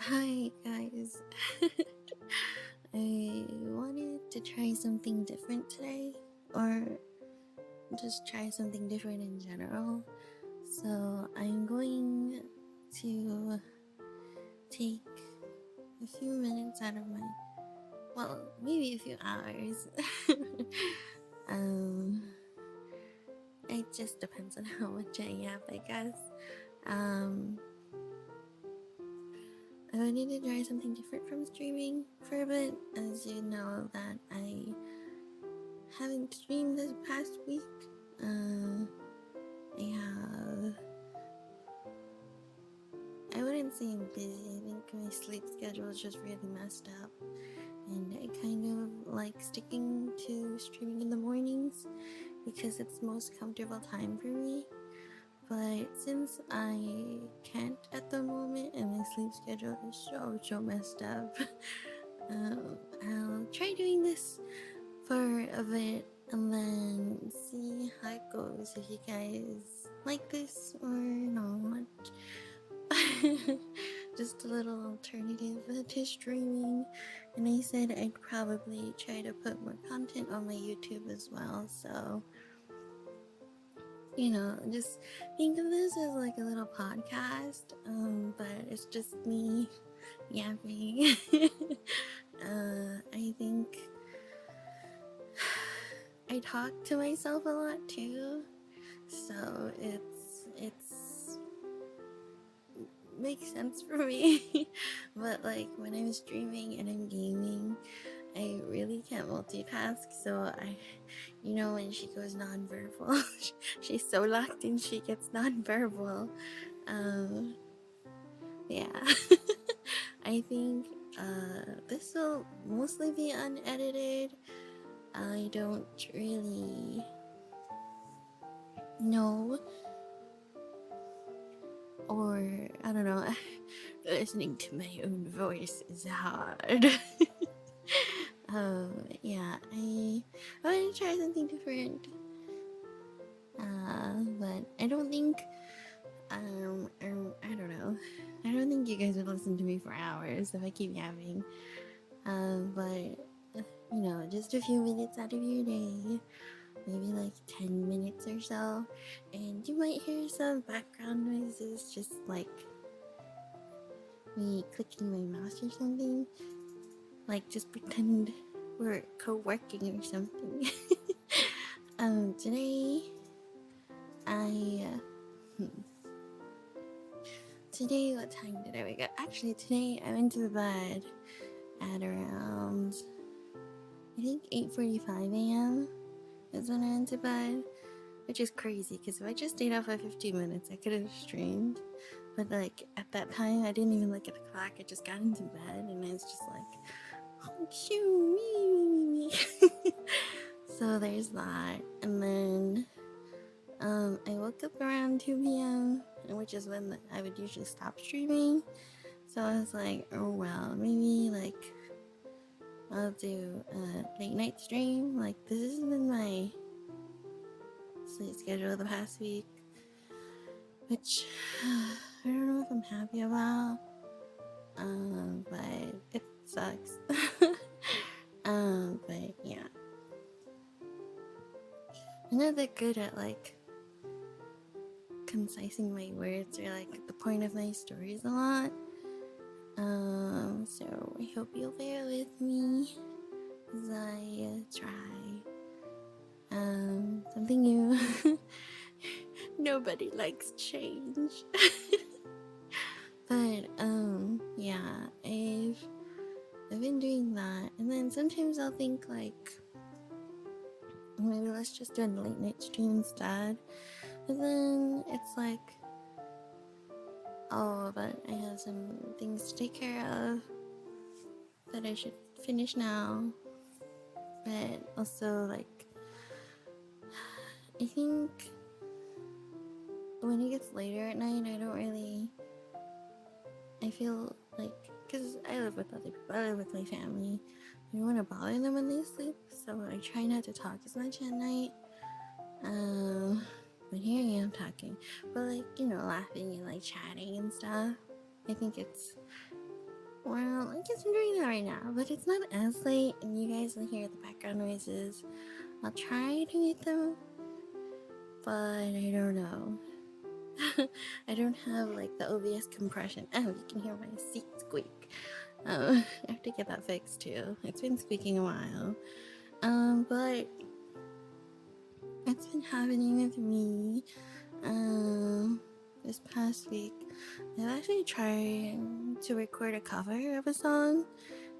Hi guys. I wanted to try something different today, or just try something different in general. So I'm going to take a few minutes out of my, well, maybe a few hours. um, it just depends on how much I have, I guess. Um, I wanted to try something different from streaming for a bit, as you know that I haven't streamed this past week. I wouldn't say I'm busy. I think my sleep schedule is just really messed up, and I kind of like sticking to streaming in the mornings because it's the most comfortable time for me. But since I can't at the moment and my sleep schedule is so messed up, I'll try doing this for a bit and then see how it goes, if you guys like this or not. Just a little alternative to streaming, and I said I'd probably try to put more content on my YouTube as well, so just think of this as like a little podcast, but it's just me yapping. I think I talk to myself a lot too, so it's makes sense for me. But like when I'm streaming and I'm gaming, I really can't multitask, so when she goes nonverbal, she's so locked in, she gets nonverbal. Yeah. I think this will mostly be unedited. I don't really know, or I don't know. Listening to my own voice is hard. Yeah, I want to try something different. But I don't think, I don't know. I don't think you guys would listen to me for hours if I keep yapping. But just a few minutes out of your day, maybe like 10 minutes or so, and you might hear some background noises, just like me clicking my mouse or something. Like, just pretend we're co-working or something. Today, today, what time did I wake up? Actually, today I went to bed at around, I think 8:45 a.m. is when I went to bed, which is crazy, because if I just stayed up for 15 minutes, I could have streamed. But like, at that time, I didn't even look at the clock. I just got into bed, and I was just like, oh, shoo, me. So there's that. And then I woke up around 2 p.m., which is when I would usually stop streaming. So I was like, oh well, maybe like I'll do a late night stream. Like, this has been my sleep schedule the past week, which I don't know if I'm happy about, but it sucks. But yeah, I'm not that good at like concising my words or like the point of my stories a lot. So I hope you'll bear with me as I try something new. Nobody likes change. But yeah, I've been doing that, and then sometimes I'll think like, maybe let's just do a late night stream instead. But then it's like, oh, but I have some things to take care of that I should finish now. But also, like, I think when it gets later at night, I feel like, because I live with other people, I live with my family, I don't want to bother them when they sleep, so I try not to talk as much at night. But here I am talking, but like, laughing and like chatting and stuff. I think it's Well, I guess I'm doing that right now, but it's not as late, and you guys will hear the background noises. I'll try to mute them, but I don't know. I don't have like the OBS compression. Oh, you can hear my seat squeak. I have to get that fixed too. It's been squeaking a while. But it's been happening with me. This past week, I've actually tried to record a cover of a song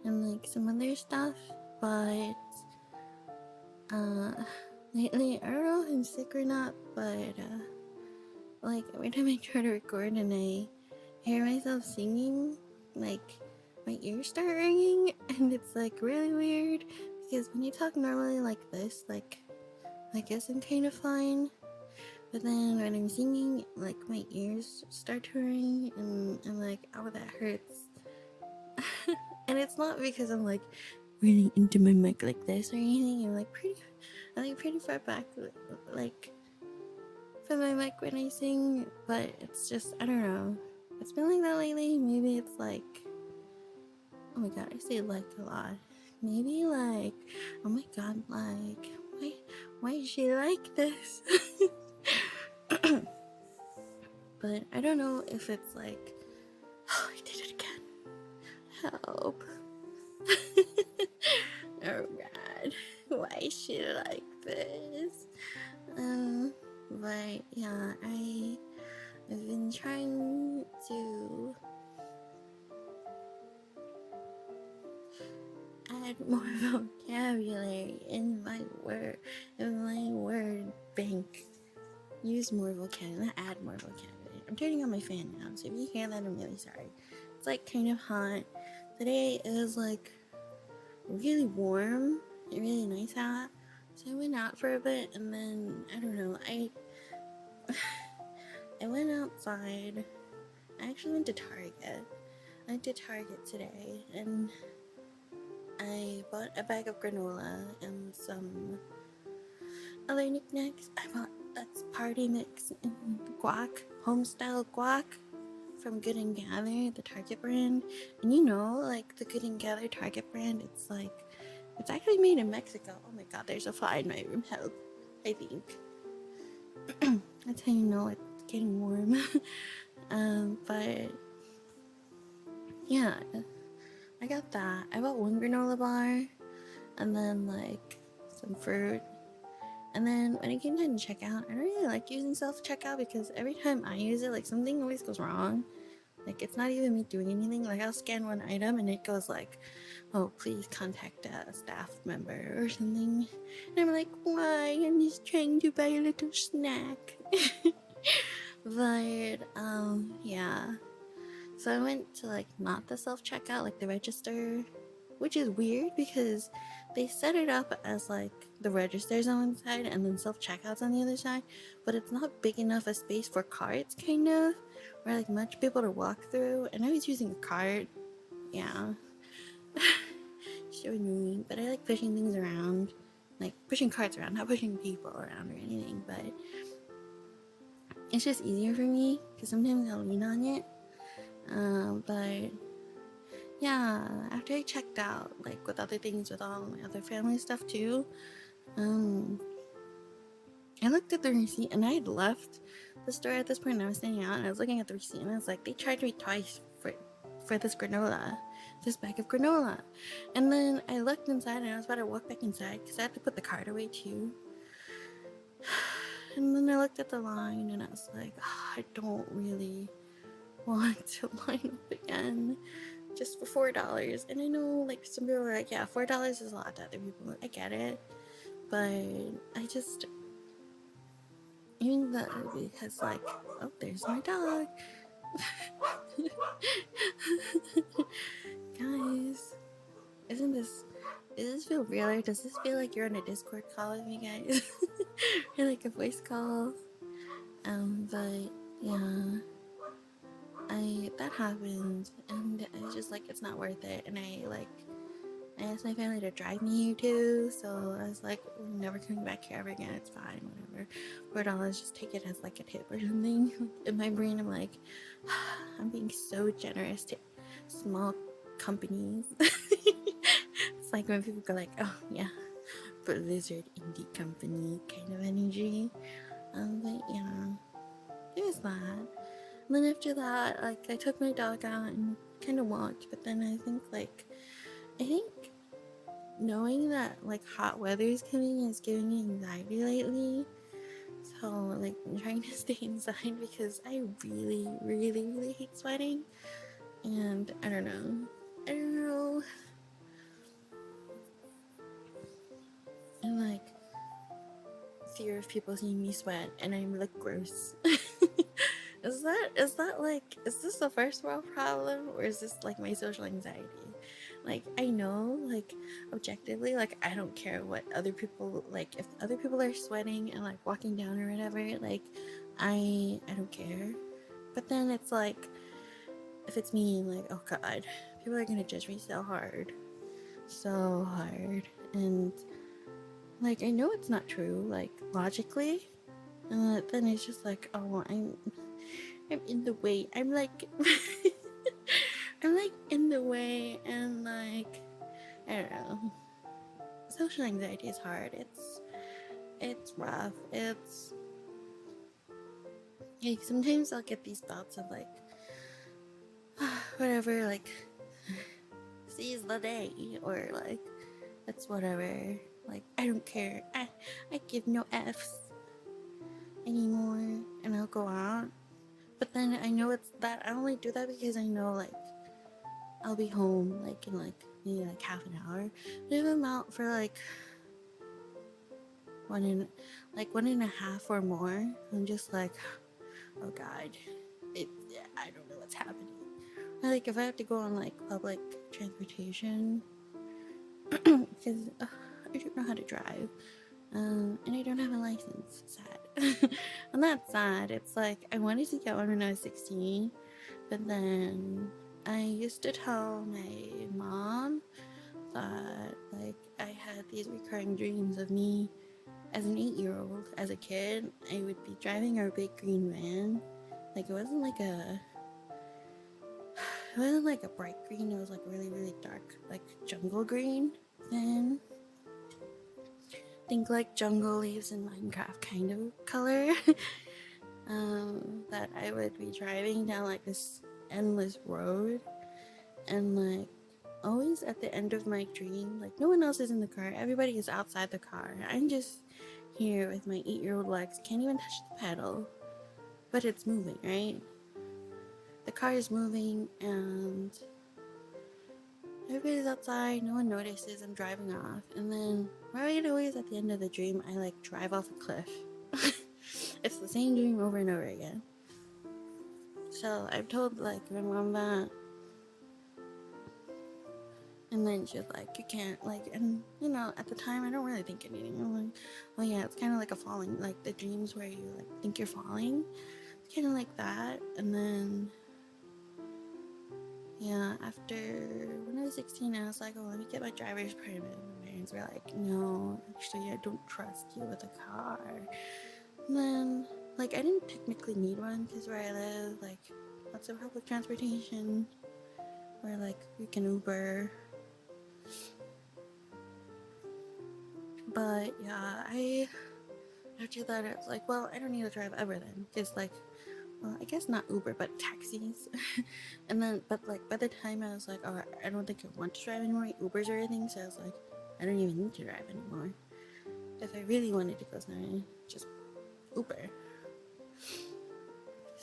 and like some other stuff, but lately I don't know if I'm sick or not, but like every time I try to record and I hear myself singing, like my ears start ringing, and it's like really weird because when you talk normally like this, like I guess I'm kind of fine, but then when I'm singing, like my ears start to ring, and I'm like, oh, that hurts. And it's not because I'm like really into my mic like this or anything. I'm like pretty far back, like from my mic when I sing, but it's just, I don't know. It's been like that lately. Maybe it's like, oh my god, I say like a lot. Maybe like, oh my god, like, why is she like this? But I don't know if it's like, oh, I did it again. Help. Oh god, why is she like this? But yeah, I've been trying to add more vocabulary in my word bank. Use more vocabulary, not add more vocabulary. I'm turning on my fan now, so if you hear that, I'm really sorry. It's like kind of hot. Today it was like really warm and really nice out. So I went out for a bit, and then I don't know, I went outside. I actually went to Target. I went to Target today, and I bought a bag of granola and some other knickknacks. I bought that's party mix and guac, homestyle guac from Good and Gather, the Target brand. And you know, like the Good and Gather Target brand, it's like, it's actually made in Mexico. Oh my god, there's a fly in my room. Help, I think. That's how you know it's getting warm. But yeah, I got that. I bought one granola bar, and then like some fruit. And then when it came time to check out, I don't really like using self-checkout because every time I use it, like something always goes wrong. Like it's not even me doing anything. Like I'll scan one item and it goes like, oh, please contact a staff member or something. And I'm like, why? I'm just trying to buy a little snack. But yeah. So I went to like not the self-checkout, like the register, which is weird because they set it up as like the registers on one side and then self-checkouts on the other side, but it's not big enough a space for carts, kind of, or like much people to walk through, and I was using a cart. Yeah. So annoying, but I like pushing things around, like pushing carts around, not pushing people around or anything, but it's just easier for me because sometimes I'll lean on it. But yeah, after I checked out, like with other things, with all my other family stuff too, I looked at the receipt, and I had left the store at this point, and I was standing out, and I was looking at the receipt, and I was like, they charged me twice for this granola, this bag of granola. And then I looked inside, and I was about to walk back inside, because I had to put the cart away too. And then I looked at the line, and I was like, oh, I don't really want to line up again just for $4. And I know, like, some people are like, yeah, $4 is a lot to other people. I get it. But I just, even though, because, like, oh, there's my dog. Guys, does this feel real, or does this feel like you're on a Discord call with me, guys? Or like a voice call? But yeah, that happened, and I was just like, it's not worth it, and I asked my family to drive me here too, so I was like, we're never coming back here ever again, it's fine, whatever. $4, just take it as like a tip or something. In my brain, I'm like, I'm being so generous to small companies. It's like when people go like, oh yeah, Blizzard indie company kind of energy. But yeah, it was that. And then after that, like I took my dog out and kind of walked, but then I think knowing that like hot weather is coming is giving me anxiety lately. So like I'm trying to stay inside because I really, really, really hate sweating. And I don't know. And like fear of people seeing me sweat and I look gross. Is this the first world problem, or is this like my social anxiety? Like I know, like objectively, like I don't care what other people like. If other people are sweating and like walking down or whatever, like I don't care. But then it's like if it's me, like oh god, people are gonna judge me so hard, and like I know it's not true, like logically. Then it's just like, oh, I'm in the way. I'm like I'm like in the way, and like I don't know. Social anxiety is hard. It's rough. It's like sometimes I'll get these thoughts of like whatever, like seize the day, or like it's whatever. Like I don't care. I give no F's anymore, and I'll go out. But then I know it's that I only do that because I know like I'll be home like in like maybe like half an hour. But if I'm out for like one and a half or more, I'm just like, oh god, I don't know what's happening. Like if I have to go on like public transportation, because I don't know how to drive, and I don't have a license. Sad. I'm not sad. It's like I wanted to get one when I was 16, but then I used to tell my mom that like I had these recurring dreams of me as an 8-year-old. As a kid, I would be driving our big green van. Like it wasn't like a bright green. It was like really, really dark, like jungle green. Then think like jungle leaves in Minecraft kind of color. That I would be driving down like this endless road, and like always at the end of my dream, like no one else is in the car, everybody is outside the car. I'm just here with my 8-year-old legs, can't even touch the pedal, but it's moving, right? The car is moving and everybody's outside, no one notices, I'm driving off, and then right always at the end of the dream I like drive off a cliff. It's the same dream over and over again. So I've told like my mom that, and then she's like, you can't, like, and you know, at the time I don't really think anything. I'm like, oh yeah, it's kind of like a falling, like the dreams where you like think you're falling, it's kind of like that. And then yeah, after when I was 16, I was like, oh, let me get my driver's permit. My parents were like, no, actually I don't trust you with a car. And then like I didn't technically need one because where I live, like lots of public transportation, where like you can Uber. But yeah, after that I was like, well, I don't need to drive ever then, because like, well, I guess not Uber but taxis. And then but like by the time I was like, oh, I don't think I want to drive anymore, Ubers or anything, so I was like, I don't even need to drive anymore. If I really wanted to go somewhere, just Uber.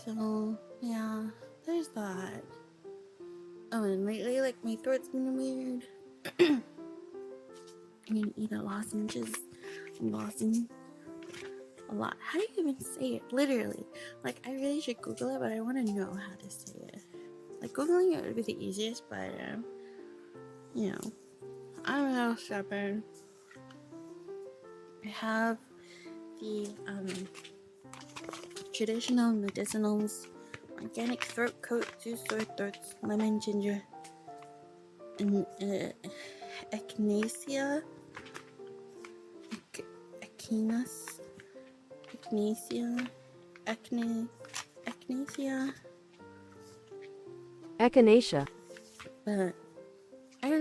So yeah, there's that. Oh, and lately like my throat's been weird. I'm gonna eat a lozenges. I'm lozing a lot. How do you even say it? Literally. Like, I really should Google it, but I want to know how to say it. Like, Googling it would be the easiest, but, you know, I'm a little stubborn. I have the, traditional medicinals, organic throat coat, 2 sore throats, lemon, ginger, and, echinacea. Echinacea. But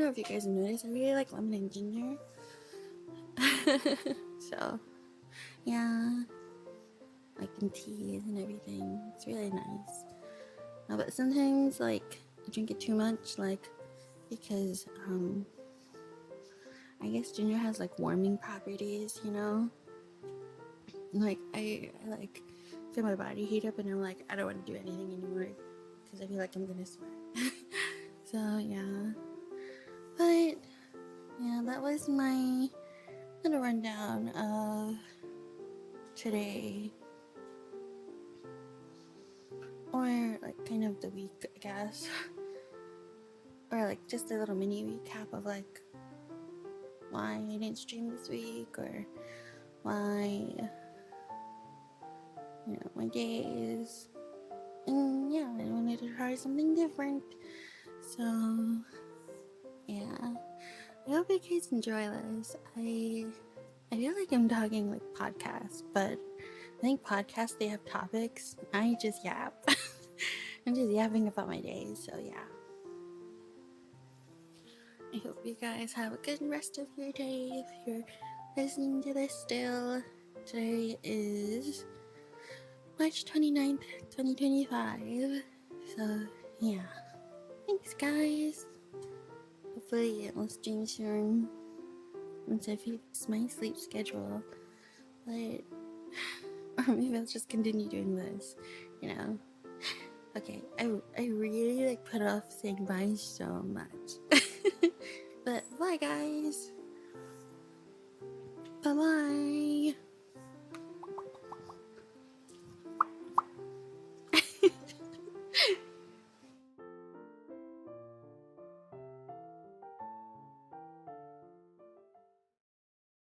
know if you guys have noticed, I really like lemon and ginger. So, yeah, like in teas and everything. It's really nice. But sometimes, like, I drink it too much, like, because, I guess ginger has, like, warming properties, you know? Like, I like, feel my body heat up, and I'm like, I don't want to do anything anymore, because I feel like I'm gonna sweat. So, yeah. But, yeah, that was my little rundown of today. Or, like, kind of the week, I guess. Or, like, just a little mini recap of, like, why I didn't stream this week, or why, you know, my days. And, yeah, I wanted to try something different. So, yeah. I hope you guys enjoy this. I feel like I'm talking like podcasts, but I think podcasts, they have topics. I just yap. I'm just yapping about my day, so yeah. I hope you guys have a good rest of your day if you're listening to this still. Today is March 29th, 2025. So, yeah. Thanks, guys. Hopefully I'll stream soon once I fix my sleep schedule. But, or maybe I'll just continue doing this, you know. Okay, I really like put off saying bye so much. But bye, guys. Bye bye.